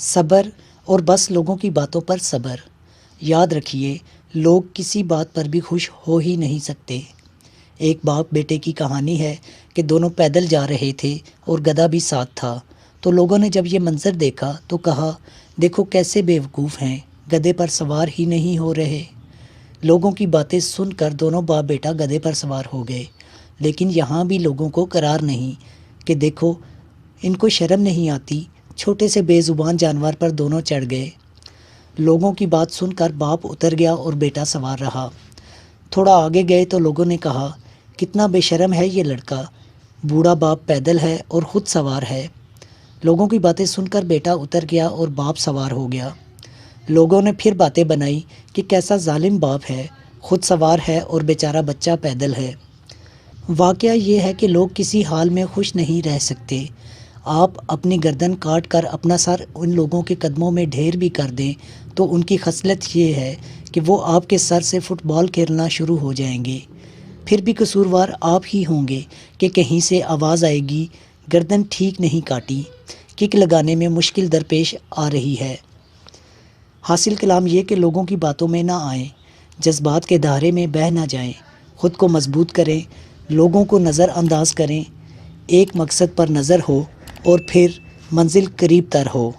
صبر اور بس لوگوں کی باتوں پر صبر۔ یاد رکھیے، لوگ کسی بات پر بھی خوش ہو ہی نہیں سکتے۔ ایک باپ بیٹے کی کہانی ہے کہ دونوں پیدل جا رہے تھے اور گدھا بھی ساتھ تھا۔ تو لوگوں نے جب یہ منظر دیکھا تو کہا، دیکھو کیسے بیوقوف ہیں، گدھے پر سوار ہی نہیں ہو رہے۔ لوگوں کی باتیں سن کر دونوں باپ بیٹا گدھے پر سوار ہو گئے، لیکن یہاں بھی لوگوں کو قرار نہیں کہ دیکھو ان کو شرم نہیں آتی، چھوٹے سے بے زبان جانور پر دونوں چڑھ گئے۔ لوگوں کی بات سن کر باپ اتر گیا اور بیٹا سوار رہا۔ تھوڑا آگے گئے تو لوگوں نے کہا، کتنا بے شرم ہے یہ لڑکا، بوڑھا باپ پیدل ہے اور خود سوار ہے۔ لوگوں کی باتیں سن کر بیٹا اتر گیا اور باپ سوار ہو گیا۔ لوگوں نے پھر باتیں بنائی کہ کیسا ظالم باپ ہے، خود سوار ہے اور بیچارہ بچہ پیدل ہے۔ واقعہ یہ ہے کہ لوگ کسی حال میں خوش نہیں رہ سکتے۔ آپ اپنی گردن کاٹ کر اپنا سر ان لوگوں کے قدموں میں ڈھیر بھی کر دیں تو ان کی خصلت یہ ہے کہ وہ آپ کے سر سے فٹ بال کھیلنا شروع ہو جائیں گے۔ پھر بھی قصوروار آپ ہی ہوں گے کہ کہیں سے آواز آئے گی، گردن ٹھیک نہیں کاٹی، کک لگانے میں مشکل درپیش آ رہی ہے۔ حاصل کلام یہ کہ لوگوں کی باتوں میں نہ آئیں، جذبات کے دھارے میں بہہ نہ جائیں، خود کو مضبوط کریں، لوگوں کو نظر انداز کریں، ایک مقصد پر نظر ہو اور پھر منزل قریب تر ہو۔